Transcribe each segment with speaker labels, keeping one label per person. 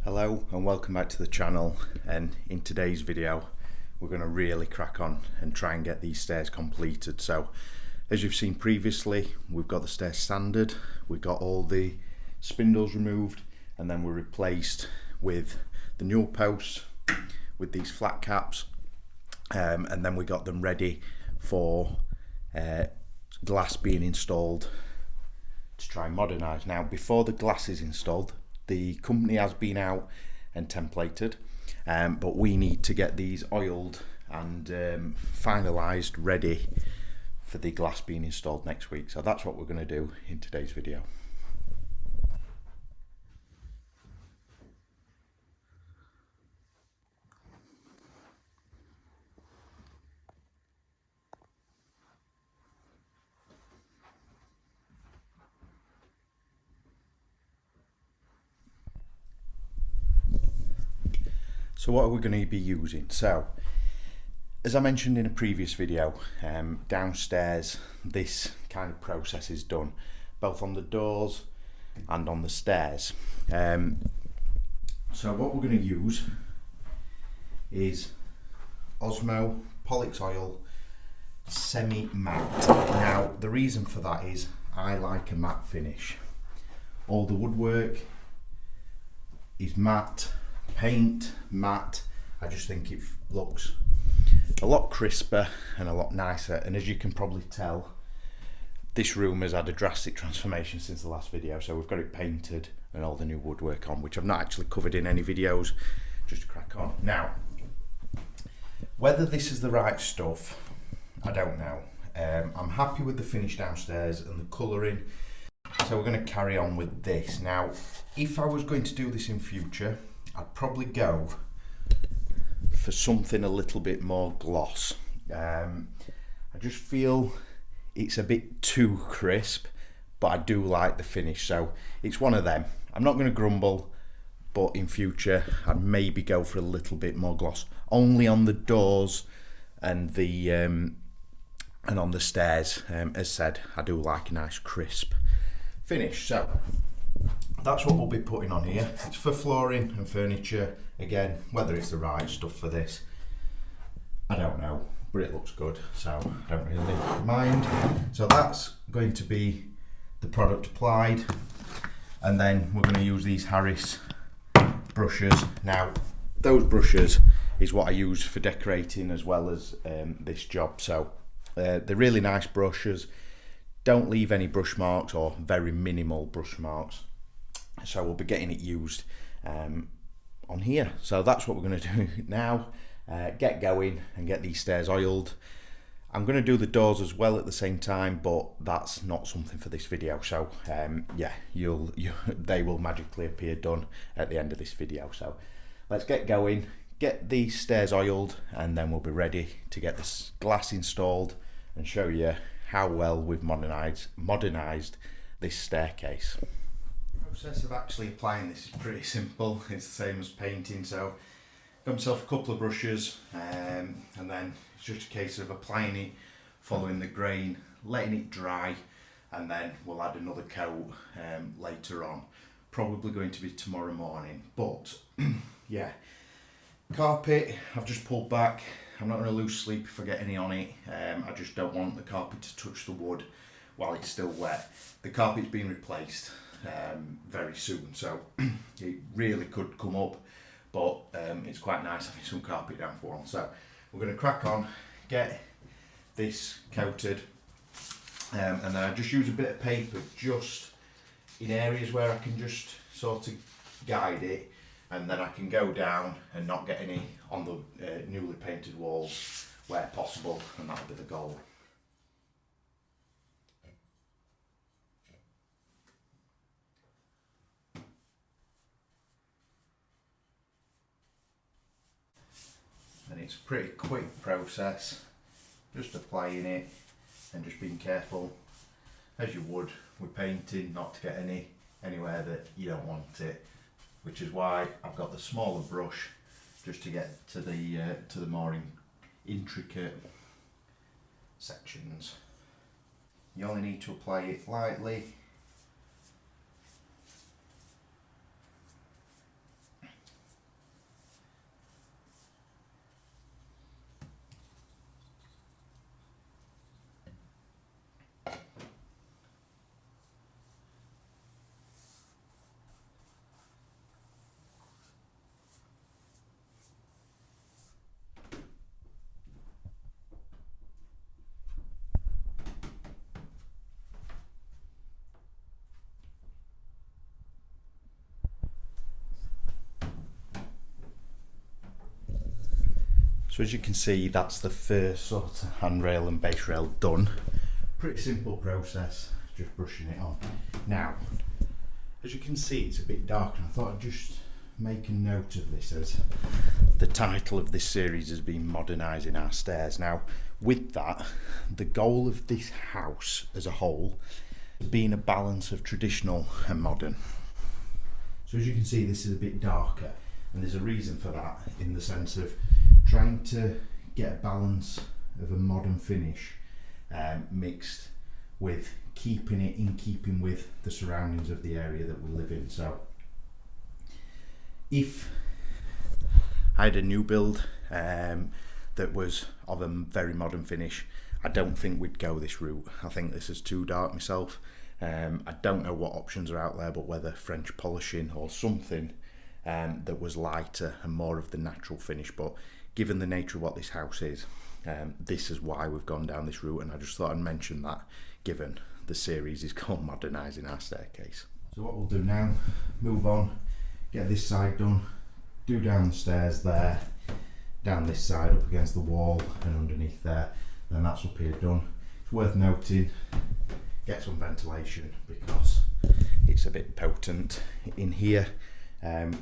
Speaker 1: Hello and welcome back to the channel, and in today's video we're going to really crack on and try and get these stairs completed. So as you've seen previously, we've got the stairs sanded, we've got all the spindles removed, and then we're replaced with the new posts with these flat caps, and then we got them ready for glass being installed to try and modernise. Now before the glass is installed, the company has been out and templated, but we need to get these oiled and finalised, ready for the glass being installed next week. So that's what we're going to do in today's video. So what are we going to be using? So, as I mentioned in a previous video, downstairs this kind of process is done both on the doors and on the stairs. So what we're going to use is Osmo Pollux Oil semi-matte. Now the reason for that is I like a matte finish. All the woodwork is matte, paint matte. I just think it looks a lot crisper and a lot nicer, and as you can probably tell, this room has had a drastic transformation since the last video. So we've got it painted and all the new woodwork on, which I've not actually covered in any videos, just to crack on. Now whether this is the right stuff, I don't know. I'm happy with the finish downstairs and the colouring, so we're going to carry on with this. Now if I was going to do this in future, I'd probably go for something a little bit more gloss. I just feel it's a bit too crisp, but I do like the finish, so it's one of them. I'm not going to grumble, but in future I'd maybe go for a little bit more gloss, only on the doors and the and on the stairs. As said, I do like a nice crisp finish, so that's what we'll be putting on here. It's for flooring and furniture. Again, whether it's the right stuff for this, I don't know, but it looks good, so I don't really mind. So that's going to be the product applied, and then we're going to use these Harris brushes. Now those brushes is what I use for decorating as well as this job. So they're really nice brushes, don't leave any brush marks or very minimal brush marks. So we'll be getting it used on here. So that's what we're going to do now. Get going and get these stairs oiled. I'm going to do the doors as well at the same time, but that's not something for this video. So yeah, they will magically appear done at the end of this video. So let's get going, get these stairs oiled, and then we'll be ready to get this glass installed and show you how well we've modernised this staircase. The process of actually applying this is pretty simple. It's the same as painting. So got myself a couple of brushes, and then it's just a case of applying it, following the grain, letting it dry, and then we'll add another coat later on, probably going to be tomorrow morning. But yeah, carpet I've just pulled back. I'm not going to lose sleep if I get any on it. I just don't want the carpet to touch the wood while it's still wet. The carpet's being replaced very soon, so it really could come up, but it's quite nice having some carpet down for one. So we're going to crack on, get this coated, and then I just use a bit of paper just in areas where I can just sort of guide it, and then I can go down and not get any on the newly painted walls where possible, and that'll be the goal. And it's a pretty quick process, just applying it and just being careful as you would with painting not to get anywhere that you don't want it, which is why I've got the smaller brush just to get to the more intricate sections. You only need to apply it lightly So as you can see, that's the first sort of handrail and base rail done. Pretty simple process, just brushing it on. Now, as you can see, it's a bit dark, and I thought I'd just make a note of this, as the title of this series has been Modernising Our Stairs. Now, with that, the goal of this house as a whole has been a balance of traditional and modern. So as you can see, this is a bit darker, and there's a reason for that, in the sense of trying to get a balance of a modern finish mixed with keeping it in keeping with the surroundings of the area that we live in. So if I had a new build that was of a very modern finish, I don't think we'd go this route. I think this is too dark myself. I don't know what options are out there, but whether French polishing or something that was lighter and more of the natural finish. But given the nature of what this house is, this is why we've gone down this route, and I just thought I'd mention that, given the series is called Modernising Our Staircase. So what we'll do now, move on, get this side done, do down the stairs there, down this side up against the wall and underneath there, then that's up here done. It's worth noting, get some ventilation, because it's a bit potent in here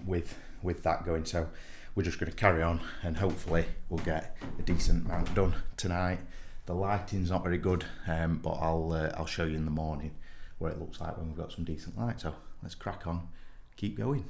Speaker 1: with that going. So we're just going to carry on, and hopefully we'll get a decent amount done tonight. The lighting's not very good, but I'll show you in the morning what it looks like when we've got some decent light. So let's crack on, keep going.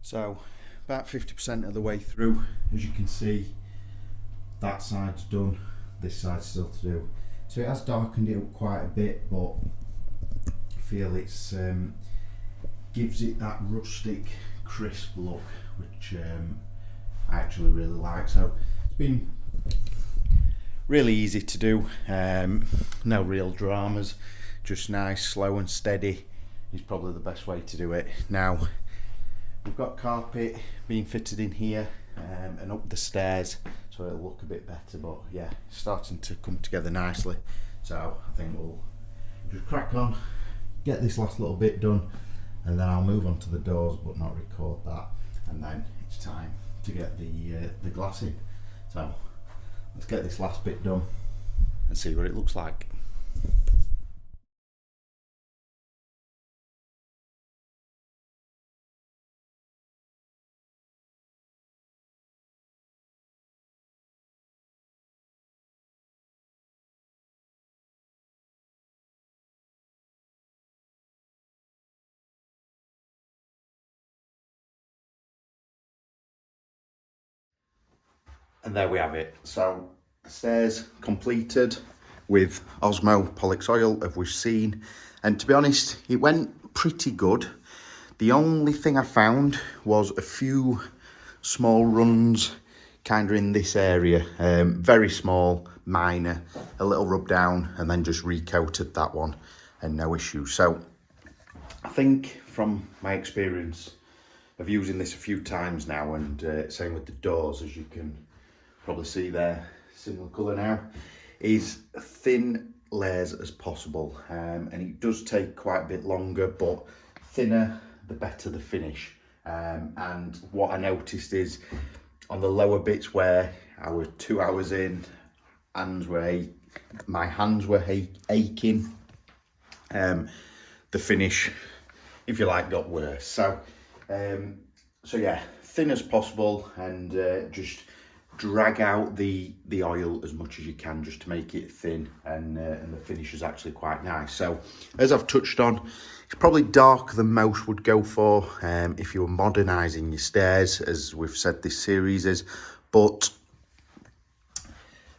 Speaker 1: So about 50% of the way through, as you can see, that side's done, this side's still to do. So it has darkened it up quite a bit, but I feel it's gives it that rustic, crisp look, which I actually really like. So it's been really easy to do, no real dramas, just nice, slow and steady is probably the best way to do it. Now, we've got carpet being fitted in here and up the stairs, so it'll look a bit better, but yeah, it's starting to come together nicely. So I think we'll just crack on, get this last little bit done, and then I'll move on to the doors but not record that, and then it's time to get the glass in. So let's get this last bit done and see what it looks like. And there we have it. So the stairs completed with Osmo Polix oil, as we've seen. And to be honest, it went pretty good. The only thing I found was a few small runs kind of in this area. Very small, minor, a little rub down, and then just recoated that one and no issue. So I think from my experience of using this a few times now, and same with the doors, as you can probably see there, similar colour now, is thin layers as possible, and it does take quite a bit longer, but thinner the better the finish. And what I noticed is on the lower bits where I was 2 hours in, my hands were aching, the finish, if you like, got worse. So yeah, thin as possible, and just drag out the oil as much as you can just to make it thin, and the finish is actually quite nice. So as I've touched on, it's probably darker than most would go for if you were modernising your stairs, as we've said this series is, but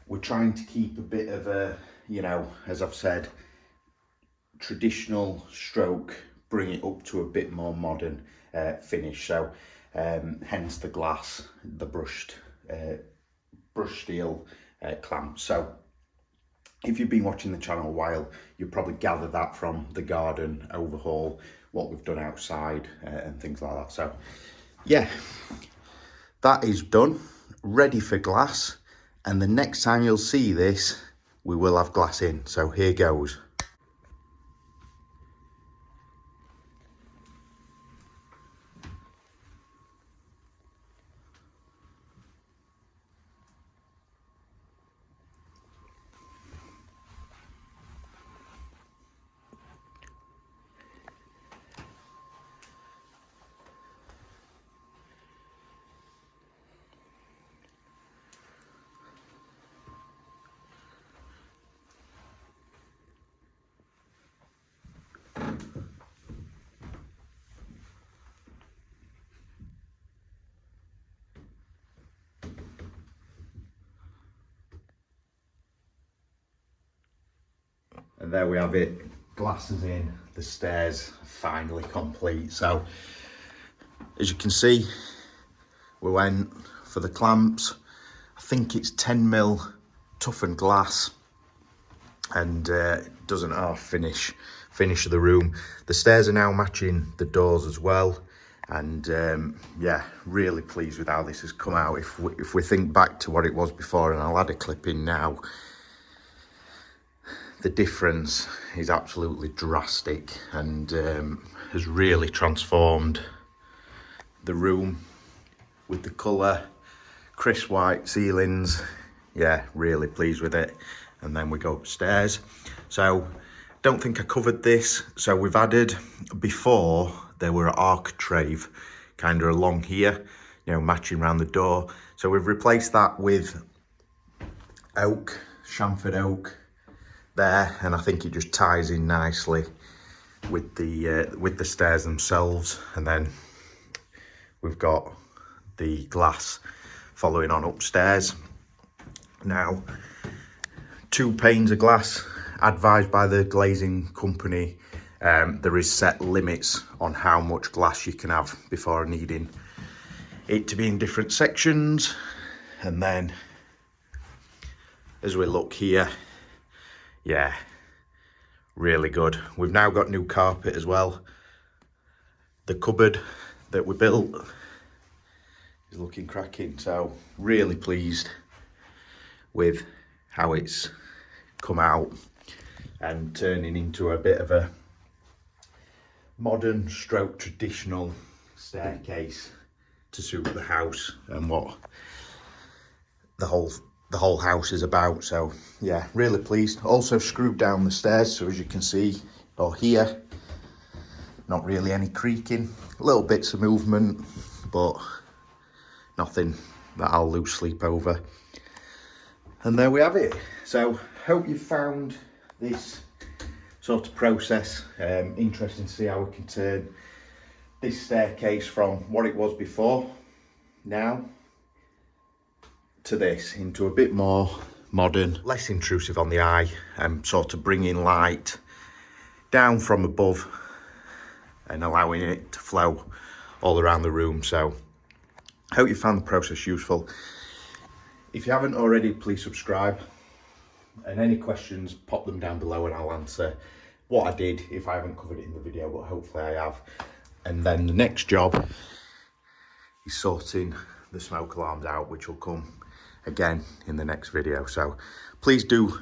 Speaker 1: we're trying to keep a bit of a, you know, as I've said, traditional stroke, bring it up to a bit more modern finish. So hence the glass, the brushed steel clamp. So if you've been watching the channel a while, you'll probably gather that from the garden overhaul, what we've done outside and things like that. So yeah, that is done, ready for glass. And the next time you'll see this, we will have glass in. So here goes. And there we have it, glass is in, the stairs are finally complete. So as you can see, we went for the clamps. I think it's 10mm toughened glass, and it doesn't half finish the room. The stairs are now matching the doors as well, and yeah, really pleased with how this has come out. If we think back to what it was before, and I'll add a clip in now, the difference is absolutely drastic, and has really transformed the room with the colour, crisp white ceilings. Yeah, really pleased with it. And then we go upstairs. So don't think I covered this. So we've added, before there were architrave kind of along here, you know, matching around the door. So we've replaced that with oak, chamfered oak there, and I think it just ties in nicely with the stairs themselves. And then we've got the glass following on upstairs. Now, 2 panes of glass advised by the glazing company. There is set limits on how much glass you can have before needing it to be in different sections. And then as we look here, yeah, really good. We've now got new carpet as well. The cupboard that we built is looking cracking. So really pleased with how it's come out and turning into a bit of a modern stroke traditional staircase to suit the house and what the whole house is about. So yeah, really pleased. Also screwed down the stairs, so as you can see, or here, not really any creaking, little bits of movement, but nothing that I'll lose sleep over. And there we have it. So hope you found this sort of process interesting to see how we can turn this staircase from what it was before now to this into a bit more modern, less intrusive on the eye, and sort of bringing light down from above and allowing it to flow all around the room. So I hope you found the process useful. If you haven't already, please subscribe, and any questions, pop them down below and I'll answer what I did if I haven't covered it in the video, but hopefully I have. And then the next job is sorting the smoke alarms out, which will come again in the next video. So please do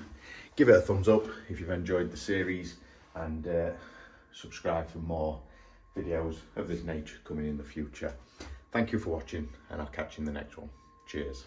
Speaker 1: give it a thumbs up if you've enjoyed the series, and subscribe for more videos of this nature coming in the future. Thank you for watching, and I'll catch you in the next one. Cheers.